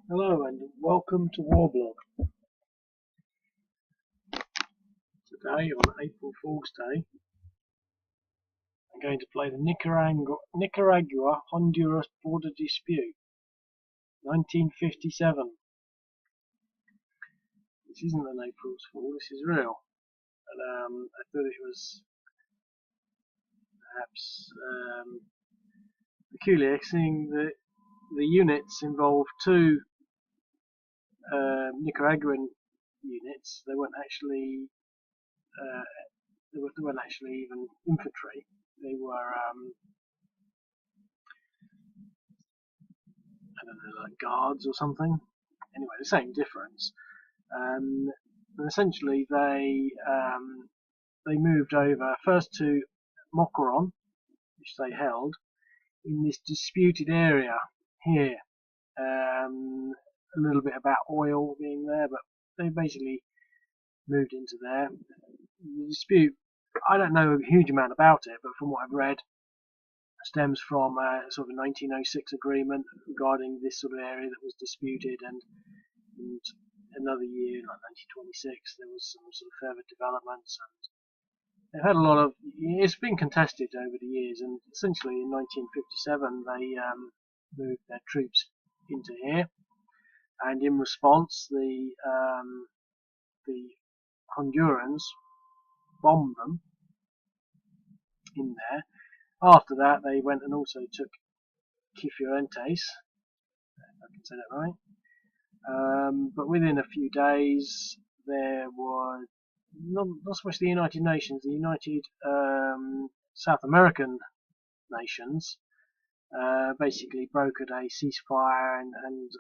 Hello and welcome to Warblog. Today on April Fool's Day I'm going to play the Nicaragua-Honduras border dispute 1957. This isn't an April's Fool, this is real. But I thought it was perhaps peculiar seeing that the units involved two Nicaraguan units. They weren't actually even infantry. They were I don't know, like guards or something. Anyway, the same difference. And essentially, they moved over first to Mocoron, which they held in this disputed area here. A little bit about oil being there, but they basically moved into there. The dispute, I don't know a huge amount about it, but from what I've read, stems from a sort of 1906 agreement regarding this sort of area that was disputed, and another year, like 1926, there was some sort of further developments, and they've had a lot of. It's been contested over the years, and essentially in 1957 they moved their troops into here, and in response the Hondurans bombed them in there. After that, they went and also took Cifuentes, if I can say that right. But within a few days, there was not so much the United Nations, the United South American nations basically brokered a ceasefire, and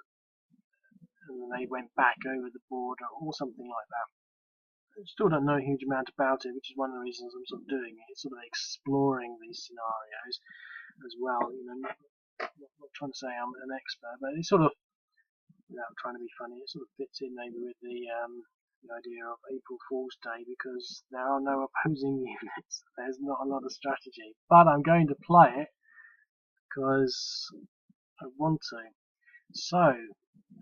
they went back over the border or something like that. I still don't know a huge amount about it, which is one of the reasons I'm sort of doing it, sort of exploring these scenarios as well. Not trying to say I'm an expert, but it's sort of, without trying to be funny, it sort of fits in maybe with the idea of April Fool's Day, because there are no opposing units. There's not a lot of strategy, but I'm going to play it because I want to. So,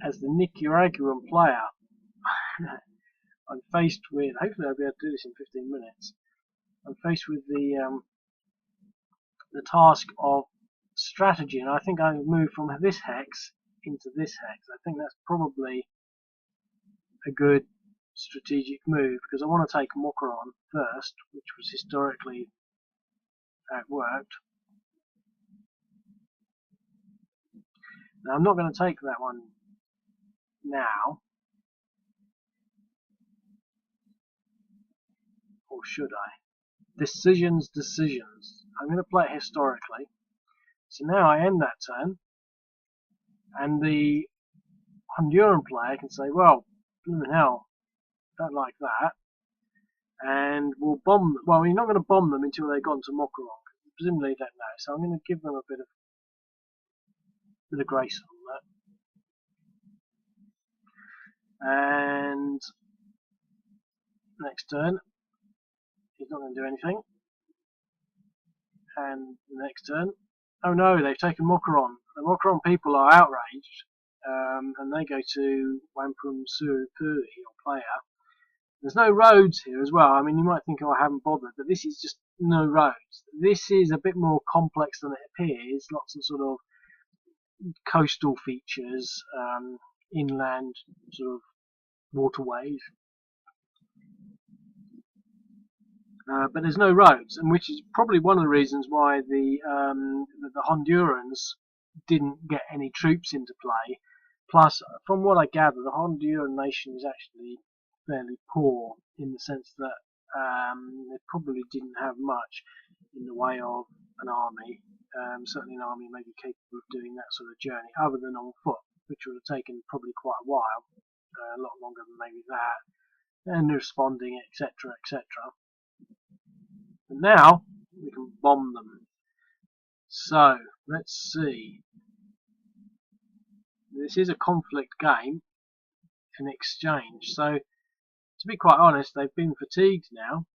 as the Nicaraguan player, I'm faced with, hopefully I'll be able to do this in 15 minutes, I'm faced with the task of strategy, and I think I move from this hex into this hex. I think that's probably a good strategic move, because I want to take Mocoron first, which was historically how it worked. Now I'm not going to take that one now, or should I? Decisions. I'm going to play it historically. So now I end that turn, and the Honduran player can say, well, blooming hell, don't like that, and we'll bomb them. Well, you're not going to bomb them until they've gone to Mocoron. Presumably they don't know, so I'm going to give them a bit of grace on that. And next turn, he's not going to do anything. And the next turn, oh no, they've taken Mocoron. The Mocoron people are outraged, and they go to Wampum Surupuri, or player. There's no roads here as well. I mean, you might think, oh, I haven't bothered, but this is just no roads. This is a bit more complex than it appears. Lots of sort of coastal features, inland sort of waterways. But there's no roads, and which is probably one of the reasons why the Hondurans didn't get any troops into play. Plus, from what I gather, the Honduran nation is actually fairly poor, in the sense that they probably didn't have much in the way of an army. Certainly an army maybe capable of doing that sort of journey, other than on foot, which would have taken probably quite a while, a lot longer than maybe that, and responding, etc., etc. And now we can bomb them. So let's see. This is a conflict game, an exchange. So to be quite honest, they've been fatigued now,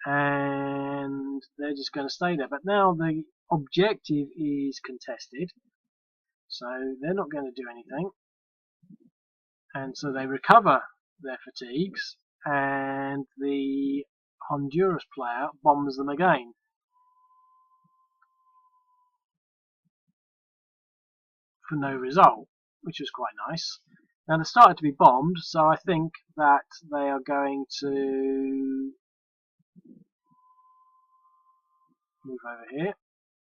and they're just going to stay there. But now the objective is contested, so they're not going to do anything. and so they recover their fatigues, and the Honduras player bombs them again. For no result, which was quite nice. Now they started to be bombed, so I think that they are going to move over here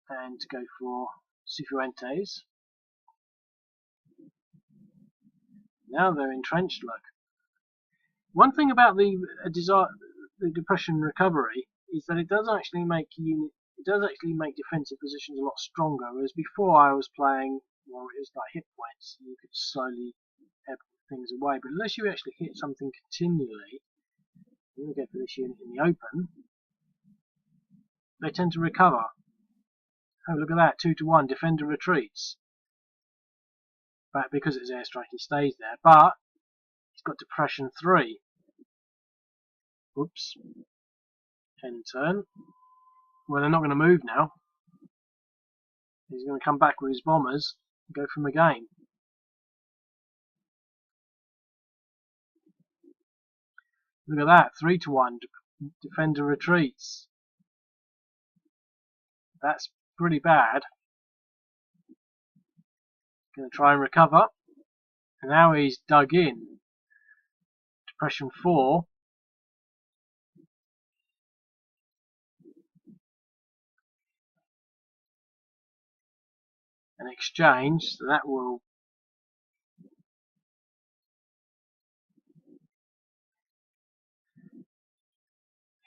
and go for Cifuentes. Now they're entrenched, look. One thing about the depression recovery is that it does actually make defensive positions a lot stronger. Whereas before I was playing, well, it was like hit points, you could slowly ebb things away. But unless you actually hit something continually, I'm going to go for this unit in the open. They tend to recover. Oh, look at that, 2-to-1. Defender retreats. But because it's airstrike, he stays there. But he's got depression 3. Whoops. End turn. Well, they're not going to move now. He's going to come back with his bombers and go for them again. Look at that, 3-to-1. Defender retreats. That's pretty bad. Going to try and recover. And now he's dug in. Depression 4. An exchange, so that will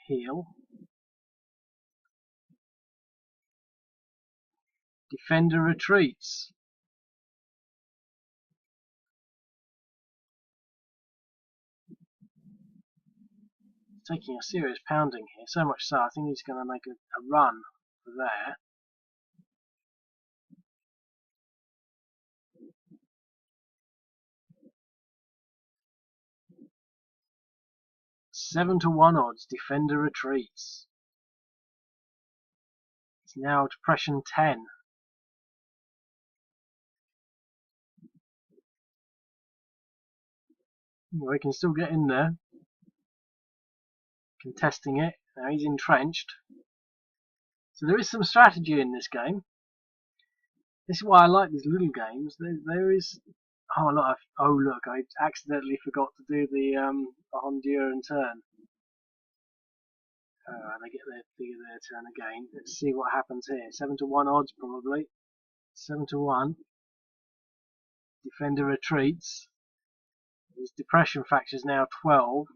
heal. Defender retreats. Taking a serious pounding here, so much so I think he's going to make a run for there. Seven to 1 odds, defender retreats. It's now depression 10. Well, he can still get in there. Contesting it. Now he's entrenched. So there is some strategy in this game. This is why I like these little games. There is. Oh look! I accidentally forgot to do the Honduran turn. They get their turn again. Let's see what happens here. 7-to-1 odds probably. 7-to-1. Defender retreats. His depression factor is now 12.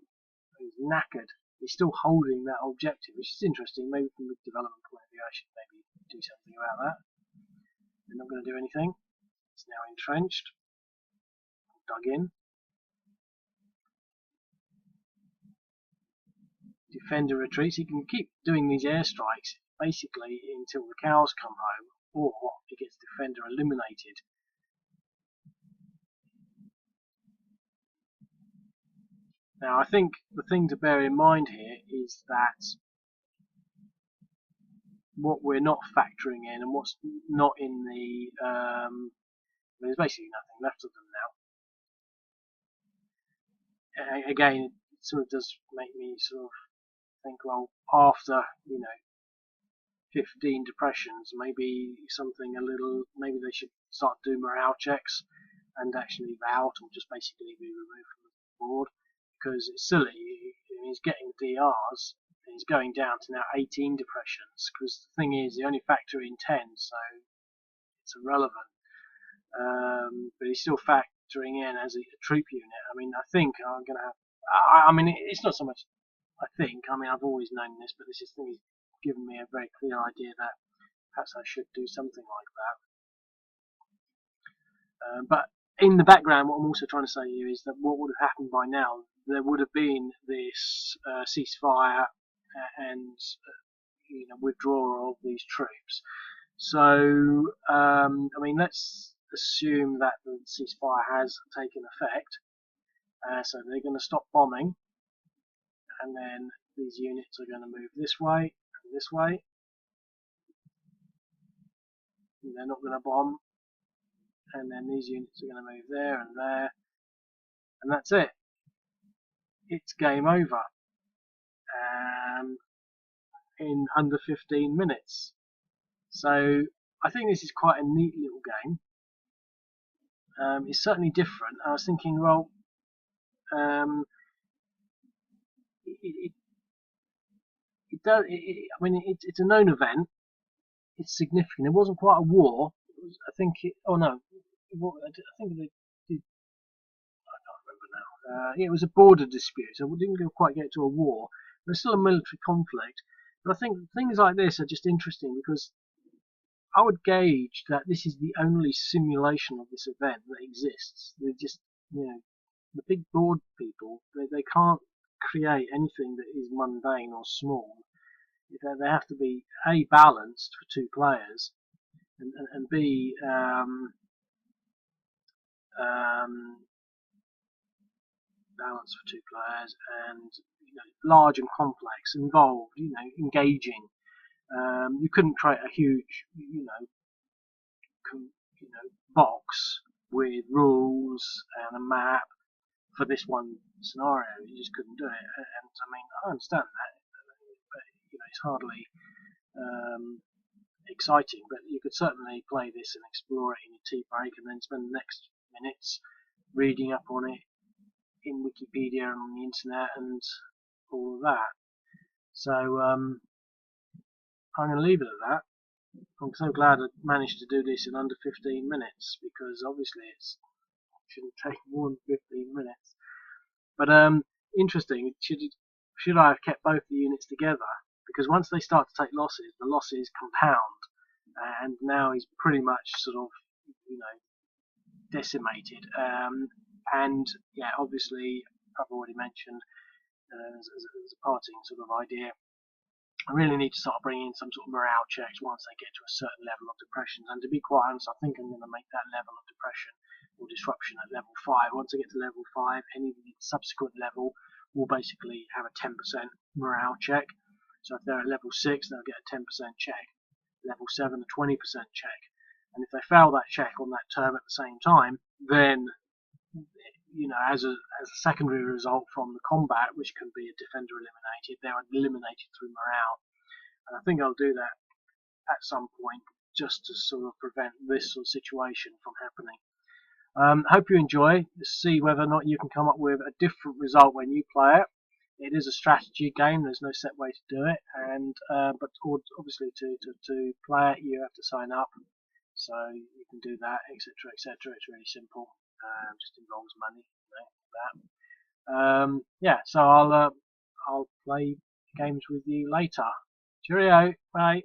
He's knackered. He's still holding that objective, which is interesting. Maybe from the development point of view, I should maybe do something about that. They're not going to do anything. It's now entrenched. Dug in. Defender retreats. He can keep doing these airstrikes basically until the cows come home, or he gets defender eliminated. Now I think the thing to bear in mind here is that what we're not factoring in and what's not in the there's basically nothing left of them now. Again, it sort of does make me sort of think, well, after 15 depressions, maybe something maybe they should start doing morale checks and actually leave out or just basically be removed from the board, because it's silly. He's getting DRs and he's going down to now 18 depressions, because the thing is, they only factor in 10, so it's irrelevant. But he's still factoring in as a troop unit. I mean, I think I'm going to have. I mean, it's not so much. I think. I mean, I've always known this, but this is given me a very clear idea that perhaps I should do something like that. But in the background, what I'm also trying to say here is that what would have happened by now, there would have been this ceasefire and withdrawal of these troops. So, I mean, let's assume that the ceasefire has taken effect. So they're going to stop bombing, and then these units are going to move this way and this way. And they're not going to bomb. And then these units are going to move there and there. and that's it. It's game over in under 15 minutes. So I think this is quite a neat little game. It's certainly different. I was thinking, well, it does. I mean, it's a known event. It's significant. It wasn't quite a war. It was, I think. Oh no, I think they did. I can't remember now. Yeah, it was a border dispute, so we didn't quite get to a war. But it's still a military conflict. But I think things like this are just interesting because I would gauge that this is the only simulation of this event that exists. They just, the big board people, they can't create anything that is mundane or small. They have to be A, balanced for two players, and B, balanced for two players, and large and complex, involved, engaging. You couldn't create a huge, box with rules and a map for this one scenario. You just couldn't do it. And I mean, I understand that, but it's hardly exciting. But you could certainly play this and explore it in your tea break, and then spend the next minutes reading up on it in Wikipedia and on the internet and all of that. So I'm going to leave it at that. I'm so glad I managed to do this in under 15 minutes, because obviously it shouldn't take more than 15 minutes. But interesting, should I have kept both the units together? Because once they start to take losses, the losses compound, and now he's pretty much sort of, decimated. And yeah, obviously, I've already mentioned as a parting sort of idea, I really need to start bringing in some sort of morale checks once they get to a certain level of depression. And to be quite honest, I think I'm going to make that level of depression or disruption at level 5. Once I get to level 5, any subsequent level will basically have a 10% morale check. So if they're at level 6, they'll get a 10% check. Level 7, a 20% check. And if they fail that check on that term at the same time, then as a secondary result from the combat, which can be a defender eliminated, they're eliminated through morale. And I think I'll do that at some point, just to sort of prevent this sort of situation from happening. Hope you enjoy. See whether or not you can come up with a different result when you play it. It is a strategy game. There's no set way to do it, and but obviously to play it, you have to sign up. So you can do that, etc., etc. It's really simple. Just involves money, that. Yeah, so I'll play games with you later. Cheerio, bye.